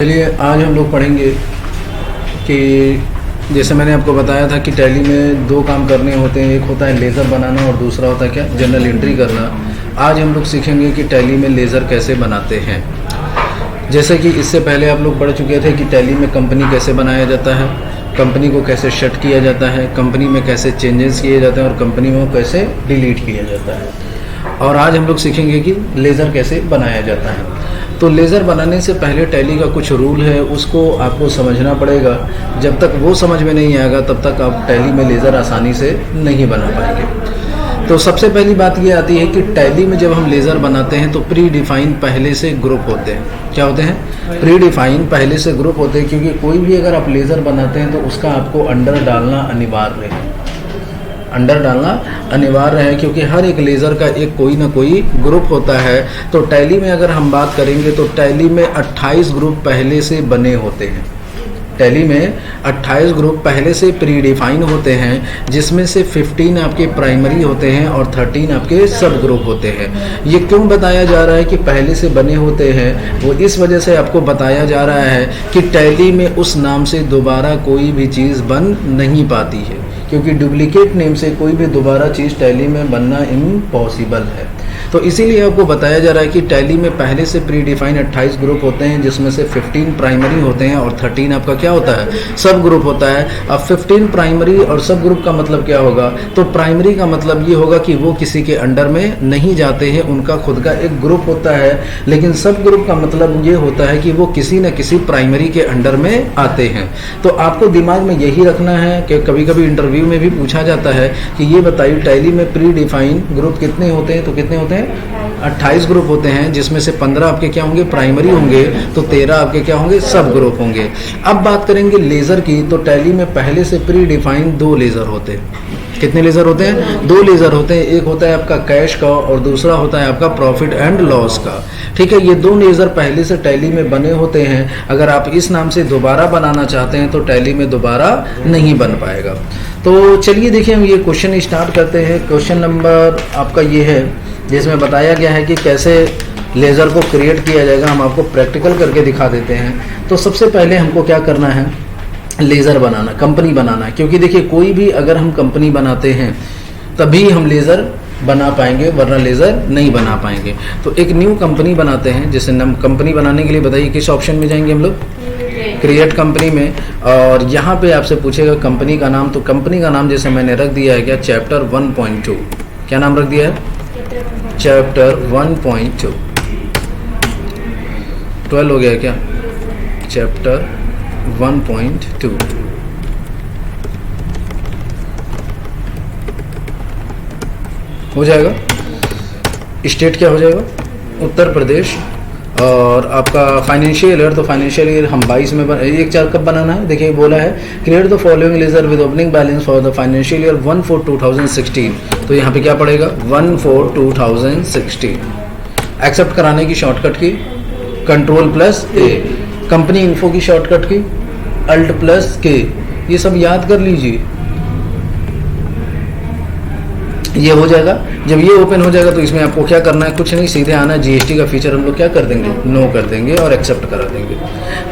चलिए आज हम लोग पढ़ेंगे कि जैसे मैंने आपको बताया था कि टैली में दो काम करने होते हैं, एक होता है लेज़र बनाना और दूसरा होता है क्या, जनरल एंट्री करना। आज हम लोग सीखेंगे कि टैली में लेज़र कैसे बनाते हैं। जैसे कि इससे पहले आप लोग पढ़ चुके थे कि टैली में कंपनी कैसे बनाया जाता है, कंपनी को कैसे शट किया जाता है, कंपनी में कैसे चेंजेस किए जाते हैं और कंपनी में कैसे डिलीट किया जाता है। और आज हम लोग सीखेंगे कि लेज़र कैसे बनाया जाता है। तो लेज़र बनाने से पहले टैली का कुछ रूल है, उसको आपको समझना पड़ेगा। जब तक वो समझ में नहीं आएगा तब तक आप टैली में लेज़र आसानी से नहीं बना पाएंगे। तो सबसे पहली बात ये आती है कि टैली में जब हम लेज़र बनाते हैं तो प्री डिफाइन पहले से ग्रुप होते हैं। क्या होते हैं? प्री डिफाइन पहले से ग्रुप होते हैं, क्योंकि कोई भी अगर आप लेज़र बनाते हैं तो उसका आपको अंडर डालना अनिवार्य है। अंडर डालना अनिवार्य है क्योंकि हर एक लेज़र का एक कोई ना कोई ग्रुप होता है। तो टैली में अगर हम बात करेंगे तो टैली में 28 ग्रुप पहले से बने होते हैं। टैली में 28 ग्रुप पहले से प्री डिफाइन होते हैं, जिसमें से 15 आपके प्राइमरी होते हैं और 13 आपके सब ग्रुप होते हैं। ये क्यों बताया जा रहा है कि पहले से बने होते हैं? वो इस वजह से आपको बताया जा रहा है कि टैली में उस नाम से दोबारा कोई भी चीज़ बन नहीं पाती है, क्योंकि डुप्लीकेट नेम से कोई भी दोबारा चीज़ टैली में बनना इम्पॉसिबल है। तो इसीलिए आपको बताया जा रहा है कि टैली में पहले से प्री डिफाइन 28 ग्रुप होते हैं, जिसमें से 15 प्राइमरी होते हैं और 13 आपका क्या होता है, सब ग्रुप होता है। अब 15 प्राइमरी और सब ग्रुप का मतलब क्या होगा? तो प्राइमरी का मतलब ये होगा कि वो किसी के अंडर में नहीं जाते हैं, उनका खुद का एक ग्रुप होता है। लेकिन सब ग्रुप का मतलब ये होता है कि वो किसी न किसी प्राइमरी के अंडर में आते हैं। तो आपको दिमाग में यही रखना है कि कभी कभी इंटरव्यू में भी पूछा जाता है कि ये बताइए टैली में प्री डिफाइन ग्रुप कितने होते हैं? तो कितने होते हैं? 28 ग्रुप होते हैं, जिसमें से 15 आपके क्या होंगे, प्राइमरी होंगे, तो 13 आपके क्या होंगे, सब ग्रुप होंगे। अब बात करेंगे लेज़र की, तो टैली में पहले से प्री डिफाइन 2 लेज़र होते हैं। कितने लेज़र होते हैं? 2 लेज़र होते हैं। एक होता है आपका कैश का और दूसरा होता है आपका प्रॉफिट एंड लॉस का। ठीक है, ये 2 लेज़र पहले से टैली में बने होते हैं। अगर आप इस नाम से दोबारा बनाना चाहते हैं तो टैली में दोबारा नहीं बन पाएगा। तो चलिए देखिए, हम ये क्वेश्चन स्टार्ट करते हैं। क्वेश्चन नंबर आपका ये है, जिसमें बताया गया है कि कैसे लेज़र को क्रिएट किया जाएगा। हम आपको प्रैक्टिकल करके दिखा देते हैं। तो सबसे पहले हमको क्या करना है, लेज़र बनाना, कंपनी बनाना है। क्योंकि देखिए, कोई भी अगर हम कंपनी बनाते हैं तभी हम लेज़र बना पाएंगे, वरना लेज़र नहीं बना पाएंगे। तो एक न्यू कंपनी बनाते हैं। जैसे कंपनी बनाने के लिए बताइए किस ऑप्शन में जाएंगे हम लोग? क्रिएट कंपनी में। और यहाँ पे आपसे पूछेगा कंपनी का नाम। तो कंपनी का नाम जैसे मैंने रख दिया है क्या, चैप्टर 1.2। क्या नाम रख दिया है? चैप्टर 1.2। 12 हो गया क्या? चैप्टर 1.2। हो जाएगा। स्टेट क्या हो जाएगा? उत्तर प्रदेश। और आपका फाइनेंशियल ईयर, तो फाइनेंशियल ईयर हम 22 में एक चार कब बनाना है? देखिए बोला है create the following laser with opening balance for the financial year 1/4/2016। तो यहाँ पे क्या पड़ेगा? 1/4/2016। एक्सेप्ट कराने की शॉर्टकट की Ctrl+A, कंपनी इन्फो की शॉर्टकट की Alt+K। ये सब याद कर लीजिए, ये हो जाएगा। जब ये ओपन हो जाएगा तो इसमें आपको क्या करना है, कुछ नहीं, सीधे आना है। जीएसटी का फीचर हम लोग क्या कर देंगे, नो कर देंगे और एक्सेप्ट करा देंगे।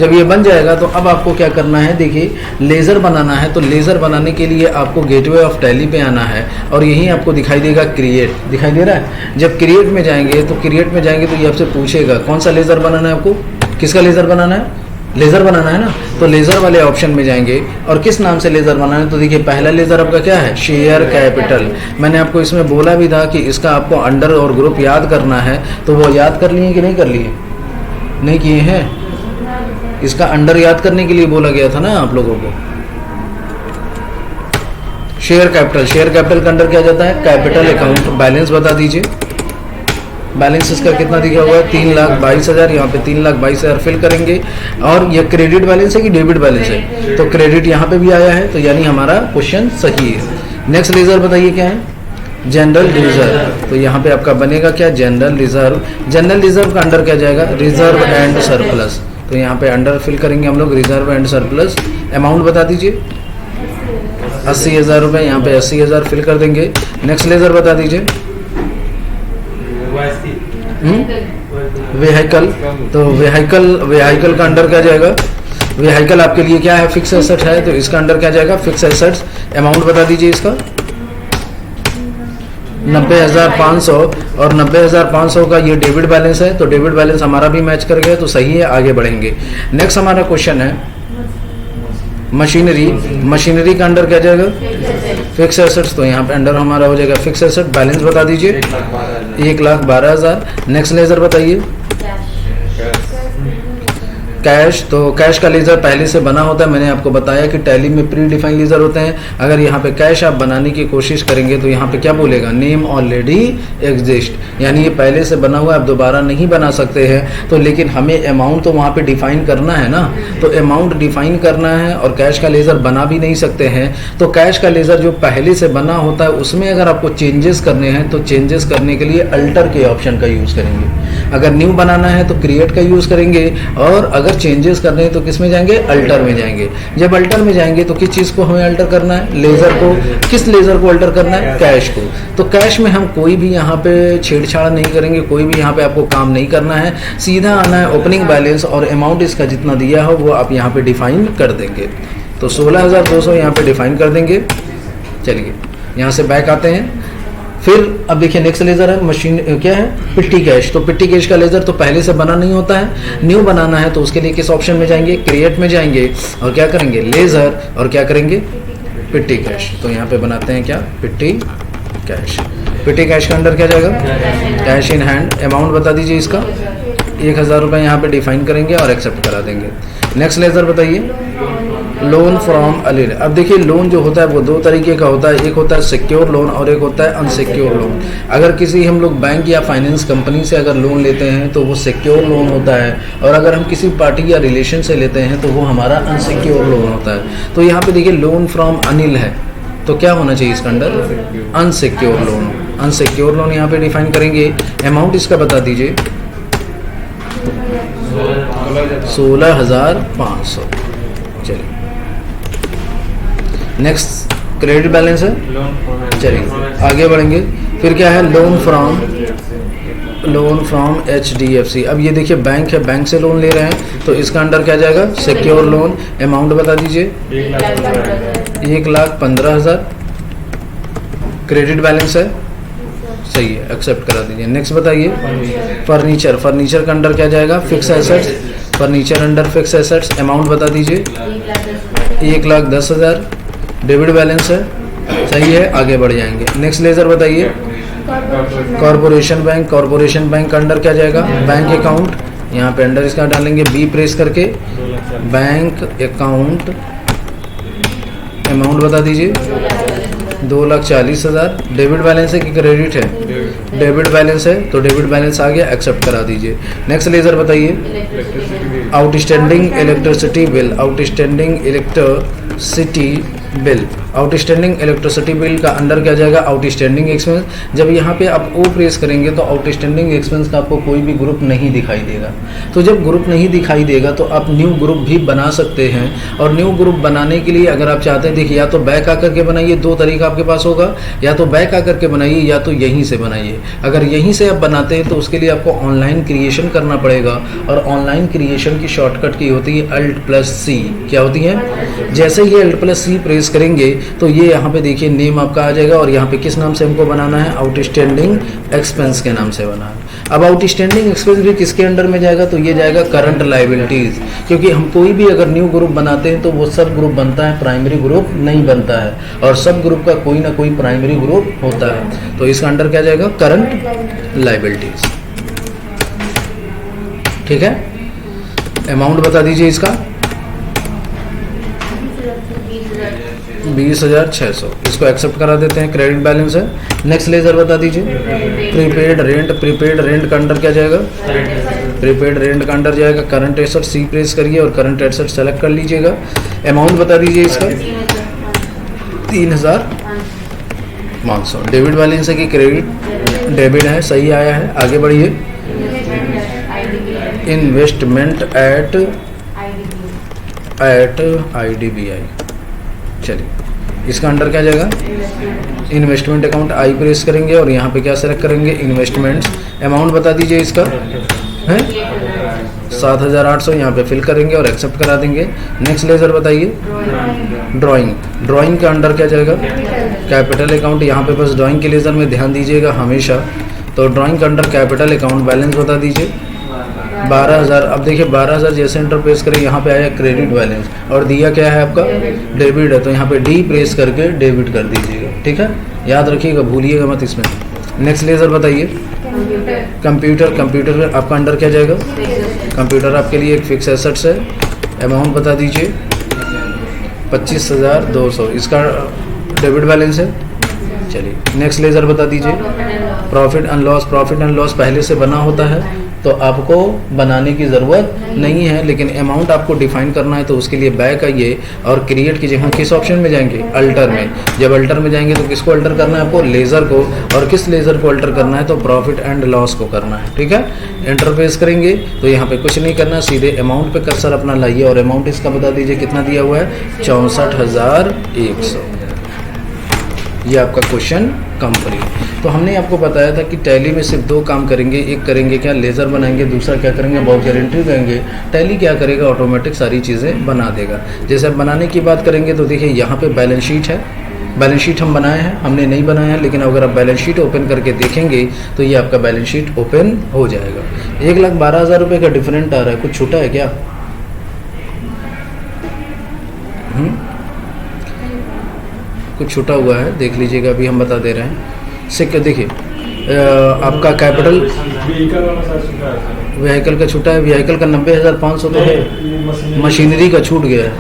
जब ये बन जाएगा तो अब आपको क्या करना है, देखिए लेज़र बनाना है। तो लेज़र बनाने के लिए आपको गेटवे ऑफ टैली पे आना है और यहीं आपको दिखाई देगा क्रिएट, दिखाई दे रहा है। जब क्रिएट में जाएंगे तो ये आपसे पूछेगा कौन सा लेज़र बनाना है आपको, किसका लेज़र बनाना है, लेज़र बनाना है ना। तो लेज़र वाले ऑप्शन में जाएंगे और किस नाम से लेज़र बनाना है। तो देखिए पहला लेज़र आपका क्या है, शेयर कैपिटल। मैंने आपको इसमें बोला भी था कि इसका आपको अंडर और ग्रुप याद करना है। तो वो याद कर लिए कि नहीं कर लिए? नहीं किए हैं। इसका अंडर याद करने के लिए बोला गया था ना आप लोगों को। शेयर कैपिटल, शेयर कैपिटल का अंडर क्या जाता है, कैपिटल अकाउंट। बैलेंस बता दीजिए, बैलेंस इसका कितना दिखा हुआ है, 3,22,000। यहाँ पे 3,22,000 फिल करेंगे। और ये क्रेडिट बैलेंस है कि डेबिट बैलेंस है? तो क्रेडिट यहाँ पे भी आया है, तो यानी हमारा क्वेश्चन सही है। नेक्स्ट लेज़र बताइए क्या है, जनरल रिजर्व। तो यहाँ पे आपका बनेगा क्या, जनरल रिजर्व। जनरल रिजर्व का अंडर क्या जाएगा, रिजर्व एंड सरप्लस। तो यहाँ पे अंडर फिल करेंगे हम लोग, रिजर्व एंड सरप्लस। अमाउंट बता दीजिए, 80,000 रुपये। यहाँ पे 80,000 फिल कर देंगे। नेक्स्ट लेज़र बता दीजिए, व्हीकल, तो व्हीकल का अंडर क्या जाएगा, व्हीकल आपके लिए क्या है, फिक्स एसेट है, तो इसका अंडर क्या जाएगा, फिक्स एसेट्स। अमाउंट बता दीजिए इसका 90,500, और 90,500 का ये डेबिट बैलेंस है, तो डेबिट बैलेंस हमारा भी मैच कर गया, तो सही है, आगे बढ़ेंगे। नेक्स्ट हमारा क्वेश्चन है मशीनरी का अंडर क्या जाएगा, फिक्स एसेट्स, तो यहाँ पे अंडर हमारा हो जाएगा फिक्स एसेट। बैलेंस बता दीजिए 1,12,000। नेक्स्ट लेजर बताइए, कैश, तो कैश का लेजर पहले से बना होता है, मैंने आपको बताया कि टैली में प्री डिफाइंड लेजर होते हैं। अगर यहाँ पे कैश आप बनाने की कोशिश करेंगे तो यहाँ पे क्या बोलेगा, नेम ऑलरेडी एग्जिस्ट, यानी ये पहले से बना हुआ है, आप दोबारा नहीं बना सकते हैं। तो लेकिन हमें अमाउंट तो वहाँ पे डिफाइन करना है ना, तो अमाउंट डिफाइन करना है और कैश का लेजर बना भी नहीं सकते हैं। तो कैश का लेजर जो पहले से बना होता है उसमें अगर आपको चेंजेस करने हैं तो चेंजेस करने के लिए अल्टर के ऑप्शन का यूज़ करेंगे। अगर न्यू बनाना है तो क्रिएट का यूज़ करेंगे, और अगर चेंजेस करने हैं तो किस में जाएंगे, अल्टर में जाएंगे। जब अल्टर में जाएंगे तो किस चीज़ को हमें अल्टर करना है, लेजर को, किस लेजर को अल्टर करना है, कैश को। तो कैश में हम कोई भी यहाँ पे छेड़छाड़ नहीं करेंगे, कोई भी यहाँ पे आपको काम नहीं करना है, सीधा आना है ओपनिंग बैलेंस और अमाउंट इसका जितना दिया हो वो आप यहाँ पे डिफाइन कर देंगे। तो 16,200 यहाँ पे डिफाइन कर देंगे। चलिए यहाँ से बैक आते हैं। फिर अब देखिए नेक्स्ट लेजर है मशीन, क्या है, पिट्टी कैश। तो पिट्टी कैश का लेजर तो पहले से बना नहीं होता है, न्यू बनाना है तो उसके लिए किस ऑप्शन में जाएंगे, क्रिएट में जाएंगे और क्या करेंगे, लेजर, और क्या करेंगे, पिट्टी कैश। तो यहाँ पे बनाते हैं क्या, पिट्टी कैश। पिट्टी कैश का अंडर क्या जाएगा, कैश इन हैंड। अमाउंट बता दीजिए इसका 1,000 रुपये यहाँ पे डिफाइन करेंगे और एक्सेप्ट करा देंगे। नेक्स्ट लेजर बताइए, लोन फ्रॉम अलील। अब देखिए लोन जो होता है वो दो तरीके का होता है, एक होता है सिक्योर लोन और एक होता है अनसिक्योर लोन। अगर किसी हम लोग बैंक या फाइनेंस कंपनी से अगर लोन लेते हैं तो वो सिक्योर लोन होता है, और अगर हम किसी पार्टी या रिलेशन से लेते हैं तो वो हमारा अनसिक्योर लोन होता है। तो यहाँ पे देखिए लोन फ्रॉम अनिल है, तो क्या होना चाहिए इसका under, unsecure loan. Unsecure loan यहाँ पे डिफाइन करेंगे। अमाउंट इसका बता दीजिए 16,500। चलिए नेक्स्ट क्रेडिट बैलेंस है, चलिए आगे बढ़ेंगे। फिर क्या है, लोन फ्रॉम HDFC। अब ये देखिए बैंक है, बैंक से लोन ले रहे हैं तो इसका अंडर क्या जाएगा, सिक्योर लोन। अमाउंट बता दीजिए 1,15,000। क्रेडिट बैलेंस है, सही है, एक्सेप्ट करा दीजिए। नेक्स्ट बताइए, फर्नीचर का अंडर क्या जाएगा, fix assets. Furniture under fix assets. Amount बता दीजिए 1,10,000। डेबिट बैलेंस है, सही है, आगे बढ़ जाएंगे। नेक्स्ट लेजर बताइए, कॉर्पोरेशन बैंक का अंडर क्या जाएगा, बैंक अकाउंट। यहाँ पे अंडर इसका डालेंगे बी प्रेस करके, बैंक अकाउंट। अमाउंट बता दीजिए 2,40,000। डेबिट बैलेंस है कि क्रेडिट है, डेबिट बैलेंस है, तो डेबिट बैलेंस आ गया, एक्सेप्ट करा दीजिए। नेक्स्ट लेजर बताइए, outstanding electricity bill. Outstanding electricity bill का अंडर क्या जाएगा, आउटस्टैंडिंग एक्सपेंस। जब यहाँ पे आप ओ प्रेस करेंगे तो आउटस्टैंडिंग एक्सपेंस का आपको कोई भी ग्रुप नहीं दिखाई देगा। तो जब ग्रुप नहीं दिखाई देगा तो आप न्यू ग्रुप भी बना सकते हैं, और न्यू ग्रुप बनाने के लिए अगर आप चाहते हैं, देखिए या तो बैक आकर के बनाइए, दो तरीका आपके पास होगा, या तो बैक आकर के बनाइए या तो यहीं से बनाइए। अगर यहीं से आप बनाते हैं तो उसके लिए आपको ऑनलाइन क्रिएशन करना पड़ेगा, और ऑनलाइन क्रिएशन की शॉर्टकट की होती है Alt+C। क्या होती है, जैसे ये Alt+C प्रेस करेंगे तो ये यहाँ पे देखिए नेम आपका आ जाएगा, और यहाँ पे किस नाम से हमको बनाना है, आउटस्टैंडिंग एक्सपेंस के नाम से बनाना है। अब आउटस्टैंडिंग एक्सपेंस भी किसके अंडर में जाएगा, तो ये जाएगा करंट लायबिलिटीज, क्योंकि हम कोई भी अगर न्यू ग्रुप बनाते हैं तो वो सब ग्रुप बनता है, प्राइमरी ग्रुप नहीं बनता है, और सब ग्रुप का कोई ना कोई प्राइमरी ग्रुप होता है। तो इसका अंडर क्या जाएगा, करंट लायबिलिटीज। ठीक है, अमाउंट बता दीजिए इसका 20,600। इसको एक्सेप्ट करा देते हैं, क्रेडिट बैलेंस है। नेक्स्ट लेजर बता दीजिए, प्रीपेड रेंट का अंडर क्या जाएगा, प्रीपेड रेंट का अंडर जाएगा करंट एसेट। सी प्रेस करिए और करंट एसेट सेलेक्ट कर लीजिएगा। अमाउंट बता दीजिए इसका 3,500। डेबिट बैलेंस है कि क्रेडिट, डेबिट है, सही आया है, आगे बढ़िए। Investment at IDBI। चलिए इसका अंडर क्या जाएगा, इन्वेस्टमेंट अकाउंट। आई प्रेस करेंगे और यहाँ पे क्या सेलेक्ट करेंगे, इन्वेस्टमेंट्स। अमाउंट बता दीजिए इसका हैं 7,800 यहाँ पे फिल करेंगे और एक्सेप्ट करा देंगे। नेक्स्ट लेज़र बताइए। ड्राइंग, ड्राइंग के अंडर क्या जाएगा? Capital account. यहाँ पे बस ड्राइंग के लेज़र में ध्यान दीजिएगा हमेशा। तो ड्राइंग के अंडर कैपिटल अकाउंट बैलेंस बता दीजिए 12,000। अब देखिए 12,000 जैसे एंटर प्रेस करें यहाँ पे आया क्रेडिट बैलेंस और दिया क्या है आपका? डेबिट है, तो यहाँ पे डी प्रेस करके डेबिट कर दीजिएगा। ठीक है, याद रखिएगा, भूलिएगा मत इसमें। नेक्स्ट लेज़र बताइए। कंप्यूटर, कंप्यूटर में आपका अंडर क्या जाएगा? कंप्यूटर आपके लिए एक फिक्स एसेट्स है। अमाउंट बता दीजिए 25,200, इसका डेबिट बैलेंस है। चलिए नेक्स्ट लेज़र बता दीजिए। Profit and loss, profit and loss पहले से बना होता है तो आपको बनाने की ज़रूरत नहीं है, लेकिन अमाउंट आपको डिफाइन करना है तो उसके लिए बैक आइए और क्रिएट कीजिए। हाँ, किस ऑप्शन में जाएंगे? अल्टर में। जब अल्टर में जाएंगे तो किसको अल्टर करना है आपको? लेज़र को। और किस लेज़र को अल्टर करना है? तो प्रॉफिट एंड लॉस को करना है। ठीक है, एंटर प्रेस करेंगे तो यहाँ पे कुछ नहीं करना, सीधे अमाउंट पे कर्सर अपना लाइए और अमाउंट इसका बता दीजिए कितना दिया हुआ है? 64,100। ये आपका क्वेश्चन कंप्लीट। तो हमने आपको बताया था कि टैली में सिर्फ दो काम करेंगे, एक करेंगे क्या? लेज़र बनाएंगे, दूसरा क्या करेंगे? वाउचर एंट्री करेंगे। टैली क्या करेगा? ऑटोमेटिक सारी चीज़ें बना देगा। जैसे अब बनाने की बात करेंगे तो देखिए यहाँ पे बैलेंस शीट है। बैलेंस शीट हम बनाए हैं, हमने नहीं बनाया है, लेकिन अगर आप बैलेंस शीट ओपन करके देखेंगे तो ये आपका बैलेंस शीट ओपन हो जाएगा। 1,12,000 रुपये का डिफरेंट आ रहा है, कुछ छूटा है क्या? कुछ छूटा हुआ है, देख लीजिएगा, अभी हम बता दे रहे हैं। सिक्का देखिए आपका कैपिटल व्हीकल का छूटा है। व्हीकल का 90,500 तो है, मशीनरी का छूट गया है।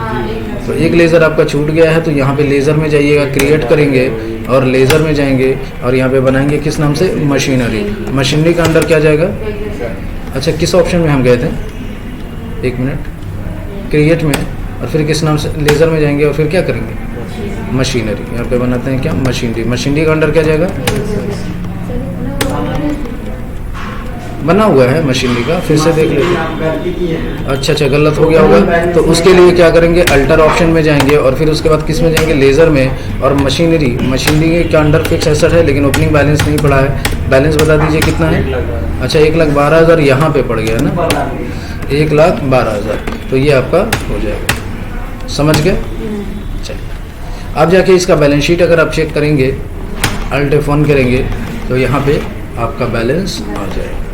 तो एक लेज़र आपका छूट गया है, तो यहाँ पे लेज़र में जाइएगा, क्रिएट करेंगे और लेज़र में जाएंगे और यहाँ पे बनाएंगे किस नाम से? मशीनरी। मशीनरी का अंडर क्या जाएगा? अच्छा, किस ऑप्शन में हम गए थे? एक मिनट, क्रिएट में, और फिर किस नाम से? लेज़र में जाएंगे और फिर क्या करेंगे? मशीनरी। यहाँ पे बनाते हैं क्या? मशीनरी। मशीनरी का अंडर क्या जाएगा? बना हुआ है मशीनरी का, फिर से देख लेते। अच्छा, गलत हो गया होगा, तो उसके लिए क्या करेंगे? अल्टर ऑप्शन में जाएंगे और फिर उसके बाद किस में जाएंगे? लेज़र में। और मशीनरी, मशीनरी का अंडर फिक्स एसेट है लेकिन ओपनिंग बैलेंस नहीं पड़ा है। बैलेंस बता दीजिए कितना है? अच्छा, 1,12,000 यहाँ पे पड़ गया ना, 1,12,000। तो ये आपका हो जाएगा, समझ गए? चलिए, अब जाके इसका बैलेंस शीट अगर आप चेक करेंगे, अल्ट F1 करेंगे तो यहाँ पे आपका बैलेंस आ जाएगा।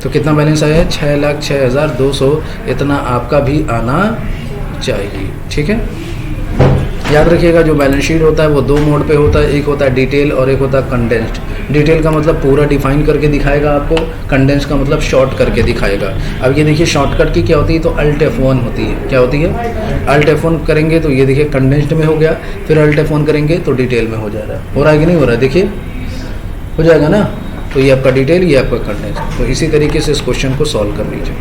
तो कितना बैलेंस आया है? 6,06,200। इतना आपका भी आना चाहिए। ठीक है, याद रखिएगा जो बैलेंस शीट होता है वो दो मोड पे होता है, एक होता है डिटेल और एक होता है कंडेंस्ड। डिटेल का मतलब पूरा डिफाइन करके दिखाएगा आपको, कंडेंस का मतलब शॉर्ट करके दिखाएगा। अब ये देखिए शॉर्टकट की क्या होती है? तो अल्ट F1 होती है। क्या होती है? अल्ट F1 करेंगे तो ये देखिए कंडेंस्ड में हो गया, फिर अल्ट F1 करेंगे तो डिटेल में हो जा रहा है। हो रहा है कि नहीं हो रहा है? देखिए हो जाएगा ना। तो ये आपका डिटेल, ये आपका कंडेंस। तो इसी तरीके से इस क्वेश्चन को सॉल्व कर लीजिए।